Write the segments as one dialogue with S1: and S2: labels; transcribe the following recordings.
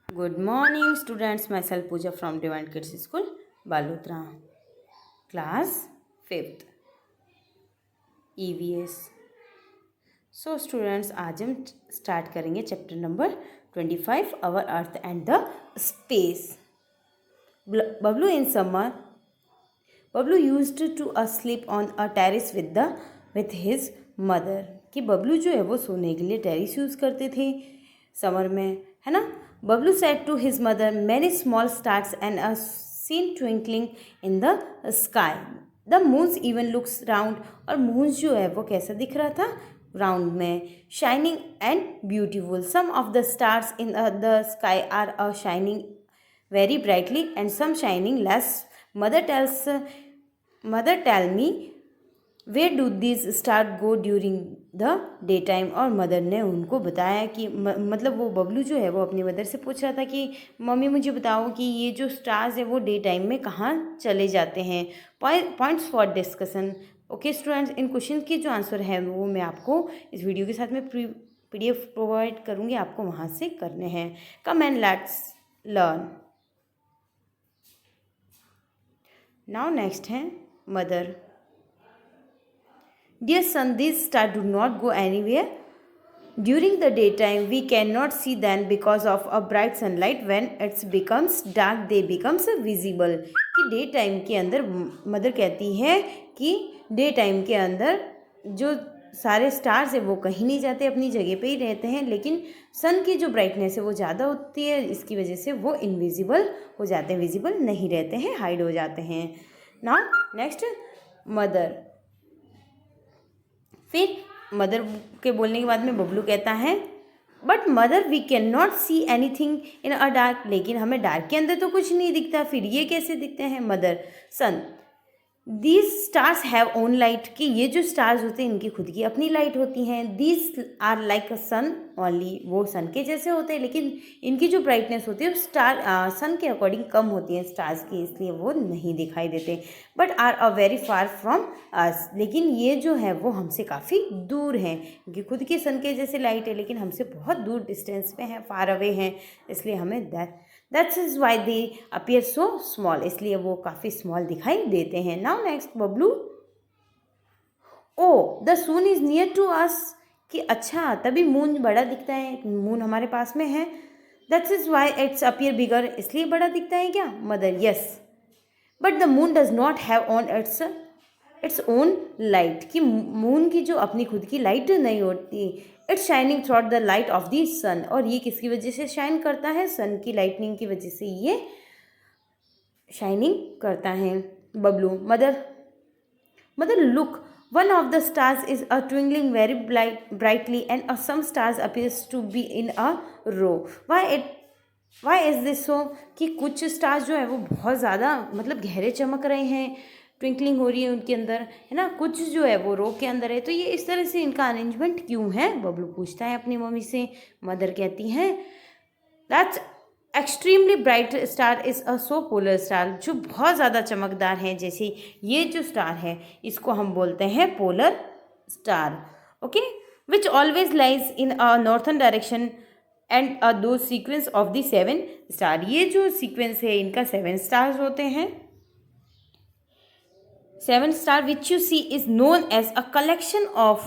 S1: Good morning, students. Myself Pooja from Divine Kids School, Balotra, class 5th, EVS. So, students, आज हम start करेंगे chapter number 25, Our Earth and the Space. Bablu in summer, Bablu used to sleep on a terrace with his mother. कि बबलू जो है वो सोने के लिए टेरिस यूज़ करते थे समर में, है ना. Bablu said to his mother many small stars and a seen twinkling in the sky. The moons even looks round. और मून्स जो है वो कैसा दिख रहा था, राउंड में, shining and beautiful. Some of the stars in the sky are shining very brightly and some shining less. Mother tell me where do these stars go during the daytime. और mother ने उनको बताया कि मतलब वो बबलू जो है वो अपनी मदर से पूछ रहा था कि मम्मी मुझे बताओ कि ये जो स्टार्स है वो डे टाइम में कहाँ चले जाते हैं. Points for discussion. Okay students, in question के जो आंसर है वो मैं आपको इस वीडियो के साथ में PDF प्रोवाइड करूँगी, आपको वहाँ से करने हैं. Come and let's learn. Now next है mother. Dear son, these stars do not go anywhere. During the daytime, we cannot see them because of a bright sunlight. When it becomes dark, they becomes visible. कि day time के अंदर mother कहती है कि day time के अंदर जो सारे स्टार्स है वो कहीं नहीं जाते, अपनी जगह पे ही रहते हैं, लेकिन सन की जो ब्राइटनेस है वो ज़्यादा होती है, इसकी वजह से वो इनविजिबल हो जाते हैं, विजिबल नहीं रहते हैं, हाइड हो जाते हैं. Now next mother. फिर मदर के बोलने के बाद में बबलू कहता है but mother we can not see anything in a dark. लेकिन हमें डार्क के अंदर तो कुछ नहीं दिखता, फिर ये कैसे दिखते हैं. Mother. Son. These stars have own light. कि ये जो स्टार्स होते हैं इनकी खुद की अपनी लाइट होती हैं. These are like a sun only. वो सन के जैसे होते हैं, लेकिन इनकी जो ब्राइटनेस होती है वो सन के अकॉर्डिंग कम होती है स्टार्स की, इसलिए वो नहीं दिखाई देते. But are a very far from us. लेकिन ये जो है वो हमसे काफ़ी दूर हैं, क्योंकि खुद के सन के जैसे लाइट है लेकिन हमसे बहुत दूर डिस्टेंस पे हैं, फार अवे हैं, इसलिए हमें that's is why they appear so small. इसलिए वो काफ़ी स्मॉल दिखाई देते हैं. Now next Bablu. Oh the sun is near to us. कि अच्छा तभी मून बड़ा दिखता है, मून हमारे पास में है. That's is why it's appear bigger. इसलिए बड़ा दिखता है क्या. Mother. Yes. But the moon does not have on its own light. कि मून की जो अपनी खुद की लाइट नहीं होती. It's shining through the light of the sun. और ये किसकी वजह से शाइन करता है, सन की लाइटनिंग की वजह से ये शाइनिंग करता है. Bablu. Mother look. One of the stars is a twinkling very brightly and some stars appears to be in a row. Why is this so. कि कुछ स्टार्स जो है वो बहुत ज़्यादा मतलब गहरे चमक रहे हैं, ट्विंकलिंग हो रही है उनके अंदर, है ना. कुछ जो है वो रो के अंदर है, तो ये इस तरह से इनका अरेंजमेंट क्यों है, बबलू पूछता है अपनी मम्मी से. मदर कहती हैं that's extremely bright star is a so polar star. जो बहुत ज़्यादा चमकदार हैं, जैसे ये जो स्टार है इसको हम बोलते हैं polar star. Okay. Which always lies in a northern direction and दो सीक्वेंस ऑफ द 7 स्टार. ये जो सीक्वेंस है इनका 7 स्टार्स होते हैं. 7 star which you see is known as a collection of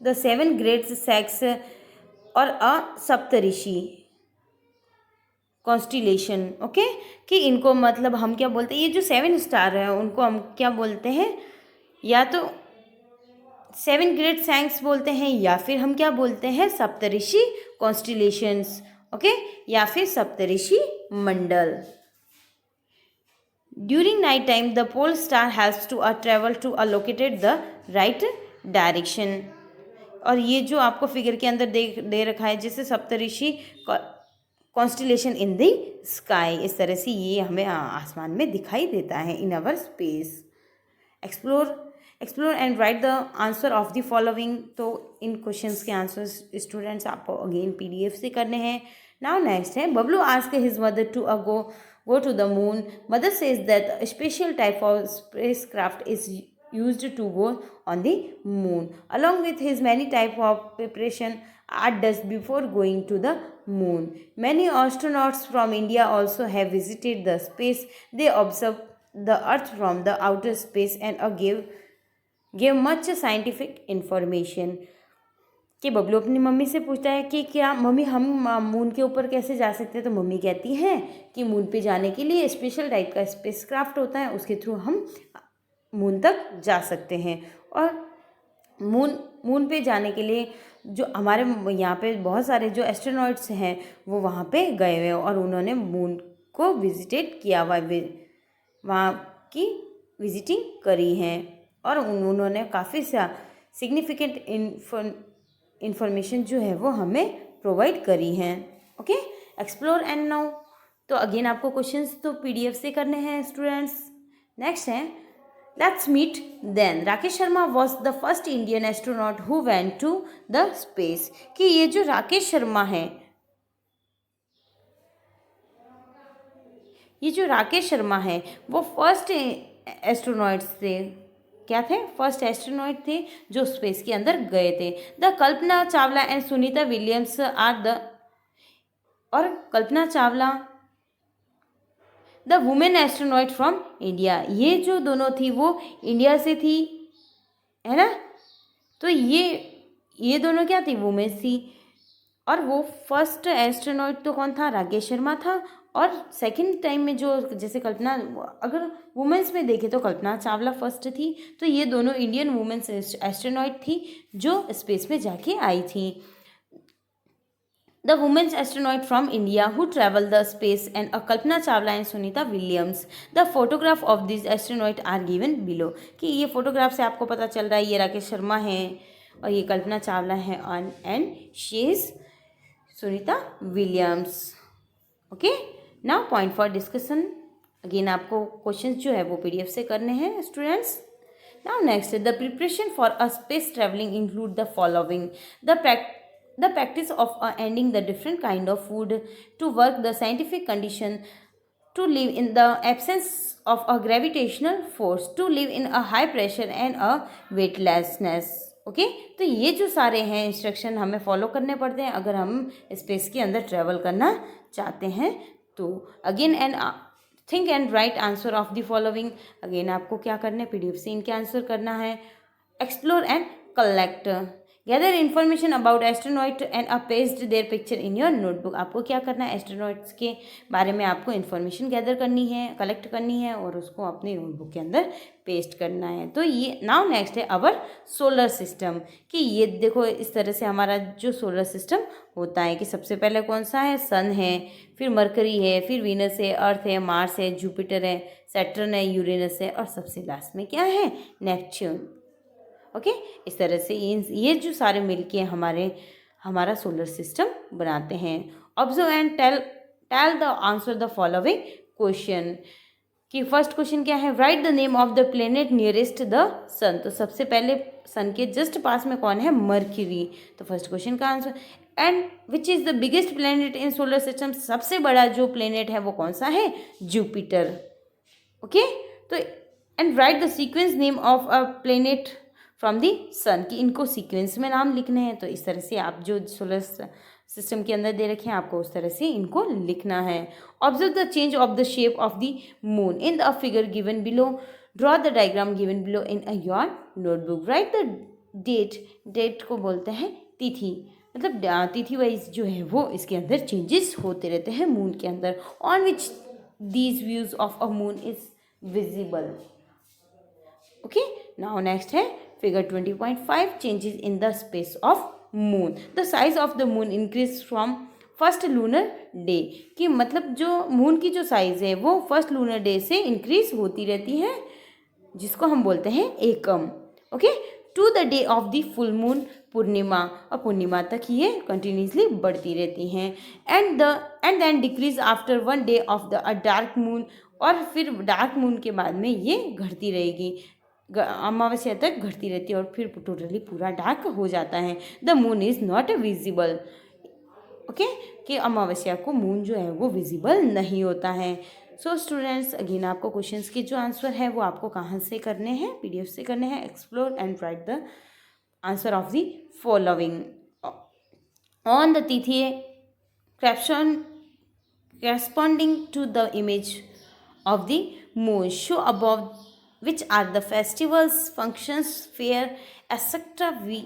S1: the 7 great सेक्स और अ सप्तऋषि कॉन्स्टिलेशन. ओके. कि इनको मतलब हम क्या बोलते हैं, ये जो 7 स्टार है उनको हम क्या बोलते हैं, या तो 7 ग्रेट सैंक्स बोलते हैं, या फिर हम क्या बोलते हैं, सप्तऋषि कॉन्स्टिलेशंस. ओके. या फिर सप्तऋषि मंडल. During night time the pole star has to travel to located the right direction. और ये जो आपको फिगर के अंदर दे रखा है, जैसे सप्तऋषि कॉन्स्टिलेशन इन द स्काई, इस तरह से ये हमें आसमान में दिखाई देता है in our space. Explore and write the answer of the following. तो इन क्वेश्चंस के आंसर्स स्टूडेंट्स आपको अगेन PDF से करने हैं. नाउ नेक्स्ट है Bablu ask his mother to go to the moon. Mother says that a special type of spacecraft is used to go on the moon. Along with his many type of preparation, at dusk before going to the moon. Many astronauts from India also have visited the space. They observed the Earth from the outer space and gave much scientific information. कि बबलू अपनी mummy से पूछता है कि क्या mummy हम moon के ऊपर कैसे जा सकते हैं, तो मम्मी कहती हैं कि मून पे जाने के लिए स्पेशल टाइप का स्पेसक्राफ्ट होता है, उसके थ्रू हम मून तक जा सकते हैं। और मून पे जाने के लिए जो हमारे यहाँ पे बहुत सारे जो एस्ट्रोनॉट्स हैं वो वहाँ पे गए हुए हैं और उन्होंने मून को विजिटेट किया हुआ, वहाँ की विजिटिंग करी है और उन्होंने काफ़ी सा सिग्निफिकेंट इंफॉर्मेशन जो है वो हमें प्रोवाइड करी हैं। Okay, explore and now. तो अगेन आपको क्वेश्चंस तो पीडीएफ से करने हैं स्टूडेंट्स। नेक्स्ट है let's meet then. Rakesh Sharma was the first Indian astronaut who went to the space. कि ये जो राकेश शर्मा है, ये जो राकेश शर्मा है वो फर्स्ट एस्ट्रोनॉट्स थे। क्या थे? फर्स्ट एस्ट्रोनॉट थे जो स्पेस के अंदर गए थे। The Kalpana Chawla and Sunita Williams are the, और Kalpana Chawla the women astronaut from India. ये जो दोनों थी वो इंडिया से थी, है ना। तो ये दोनों क्या थी? वुमेन थी। और वो फर्स्ट एस्ट्रोनॉट तो कौन था? राकेश शर्मा था। और सेकंड टाइम में जो जैसे कल्पना, अगर वुमेन्स में देखें तो कल्पना चावला फर्स्ट थी। तो ये दोनों इंडियन वुमेन्स एस्ट्रोनॉट थी जो स्पेस में जाके आई थी। The women's astronaut from India who traveled the space and Kalpana Chawla and Sunita Williams. The photograph of these astronauts are given below. कि ये फोटोग्राफ से आपको पता चल रहा है ये राकेश शर्मा है और ये कल्पना चावला है and she is Sunita Williams. Okay, now point for discussion. Again आपको क्वेश्चंस जो है वो पीडीएफ से करने हैं students. Now next, the preparation for a space travelling include the following. The practice of ending the different kind of food, to work the scientific condition, to live in the absence of a gravitational force, to live in a high pressure and a weightlessness. Okay, तो ये जो सारे हैं instruction हमें follow करने पड़ते हैं अगर हम स्पेस के अंदर ट्रेवल करना चाहते हैं। तो again and think and right answer of the following. Again आपको क्या करना है? पीडीएफ से इनके आंसर करना है। Explore and collect. Gather information about astronaut and paste their picture in your notebook. आपको क्या करना है? एस्ट्रोनॉट्स के बारे में आपको इन्फॉर्मेशन गैदर करनी है, कलेक्ट करनी है और उसको अपनी नोटबुक के अंदर पेस्ट करना है। तो ये नाउ नेक्स्ट है अवर सोलर सिस्टम। कि ये देखो इस तरह से हमारा जो सोलर सिस्टम होता है कि सबसे पहले कौन सा है? सन है, फिर मरकरी है, फिर वीनस है, अर्थ है, मार्स है, जुपिटर है, सैटर्न है, यूरेनस है और सबसे लास्ट में क्या है? नेपच्यून। ओके, इस तरह से ये जो सारे मिलके हमारा सोलर सिस्टम बनाते हैं। Observe and tell the answer the following question. कि फर्स्ट क्वेश्चन क्या है? Write the name of the planet nearest the sun. तो सबसे पहले सन के जस्ट पास में कौन है? मर्क्यूरी। तो फर्स्ट क्वेश्चन का answer. And which is the biggest planet in solar system. सबसे बड़ा जो प्लेनेट है वो कौन सा है? जुपिटर। ओके, तो and write the sequence name of a planet from the sun. कि इनको सीक्वेंस में नाम लिखने हैं। तो इस तरह से आप जो सोलर सिस्टम के अंदर दे रखे हैं आपको उस तरह से इनको लिखना है। Observe the change of the shape of the moon in the figure given below. Draw the diagram given below in your notebook. Write the date को बोलते हैं तिथि, मतलब तिथि वाइज जो है वो इसके अंदर चेंजेस होते रहते हैं मून के अंदर। On which these views of a moon is visible. Okay, now next है figure 20.5 changes in the space of moon. The size of the moon increase from first lunar day. कि मतलब जो moon की जो size है वो first lunar day से increase होती रहती है जिसको हम बोलते हैं एकम। Okay, to the day of the full moon Purnima, और पूर्णिमा तक ये कंटिन्यूसली बढ़ती रहती हैं। And then decrease after one day of the dark moon, और फिर डार्क मून के बाद में ये घटती रहेगी, अमावस्या तक घटती रहती है और फिर टोटली पूरा डार्क हो जाता है। The moon is not visible. Okay, कि अमावस्या को मून जो है वो विजिबल नहीं होता है। सो स्टूडेंट्स, अगेन आपको क्वेश्चंस के जो आंसर है वो आपको कहाँ से करने हैं? पीडीएफ से करने हैं। Explore and write the answer of the following. On the तिथि caption corresponding to the image of the moon show above, which are the festivals, functions, fair, etc. we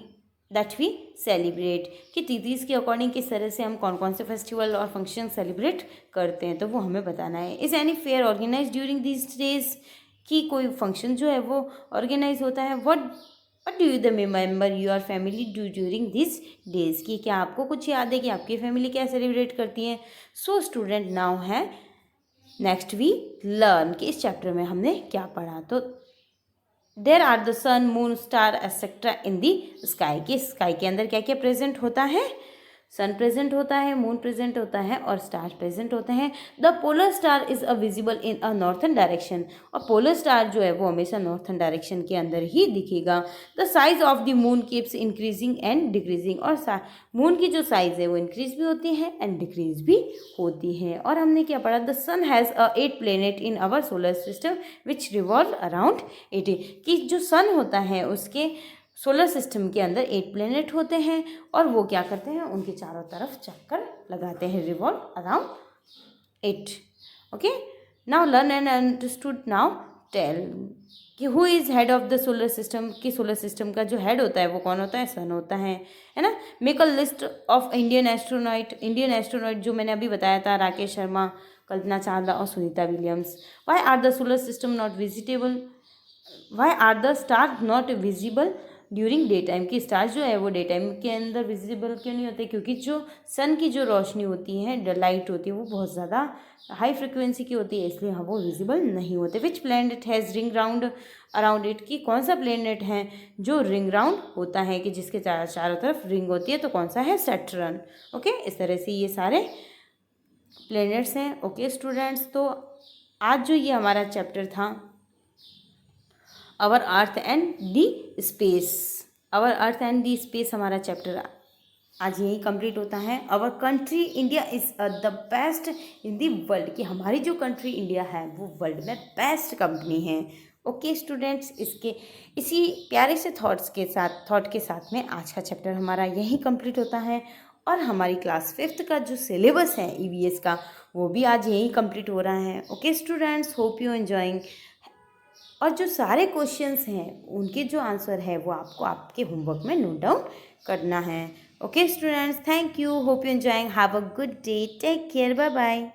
S1: celebrate, कि तिथिस के अकॉर्डिंग किस तरह से हम कौन कौन से फेस्टिवल और फंक्शन सेलिब्रेट करते हैं, तो वो हमें बताना है. Is any fair organise during this days, कि कोई फंक्शन जो है वो ऑर्गेनाइज होता है. What do you the member your family do during this days, कि क्या आपको कुछ याद है कि आपकी फैमिली क्या सेलिब्रेट करती है. सो स्टूडेंट नाउ है नेक्स्ट वी लर्न, कि इस चैप्टर में हमने क्या पढ़ा. तो there are the sun moon star etcetera in the sky, कि स्काई के अंदर क्या क्या प्रेजेंट होता है. सन प्रेजेंट होता है, मून प्रेजेंट होता है और स्टार प्रेजेंट होते हैं. The polar star is a visible in a northern direction, और पोलर स्टार जो है वो हमेशा नॉर्थन डायरेक्शन के अंदर ही दिखेगा. The size of the moon keeps increasing and decreasing, और मून की जो साइज है वो इंक्रीज भी होती है एंड डिक्रीज भी होती है. और हमने क्या पढ़ा, the sun has a 8 planet in our solar system which revolve around 8, कि जो सन होता है उसके सोलर सिस्टम के अंदर 8 प्लेनेट होते हैं और वो क्या करते हैं, उनके चारों तरफ चक्कर लगाते हैं, revolve around 8. Okay, now learn and understood. Now tell कि who is head of the solar system, कि सोलर सिस्टम का जो हेड होता है वो कौन होता है, सन होता है ना. Make a list of Indian astronaut जो मैंने अभी बताया था, राकेश शर्मा, कल्पना चावला और Sunita Williams. Why are the solar system not visible, why are the star not visible during day time, की स्टार जो है वो डे टाइम के अंदर विजिबल क्यों नहीं होते, क्योंकि जो सन की जो रोशनी होती है, लाइट होती है, वो बहुत ज़्यादा हाई फ्रिक्वेंसी की होती है, इसलिए हाँ वो विजिबल नहीं होते. Which planet has ring round around it, की कौन सा प्लैनेट है जो रिंग राउंड होता है, कि जिसके चारों तरफ रिंग होती है, तो कौन सा है, सैटर्न. ओके, इस तरह से ये सारे प्लैनेट्स हैं. ओके स्टूडेंट्स, तो आज जो ये हमारा चैप्टर था our earth and the space, our earth and the space हमारा चैप्टर आज यही कंप्लीट होता है. Our country India is the best in the world, कि हमारी जो कंट्री इंडिया है वो वर्ल्ड में बेस्ट कंपनी है. ओके स्टूडेंट्स, इसी प्यारे से थॉट के साथ में आज का चैप्टर हमारा यही कंप्लीट होता है. और हमारी क्लास 5th का जो सिलेबस है EVS का, वो भी आज यही कंप्लीट हो रहा है. Okay students, hope you enjoying. और जो सारे क्वेश्चंस हैं उनके जो आंसर है वो आपको आपके होमवर्क में नोट डाउन करना है. Okay students, thank you, hope you enjoying, have a good day, take care, bye bye.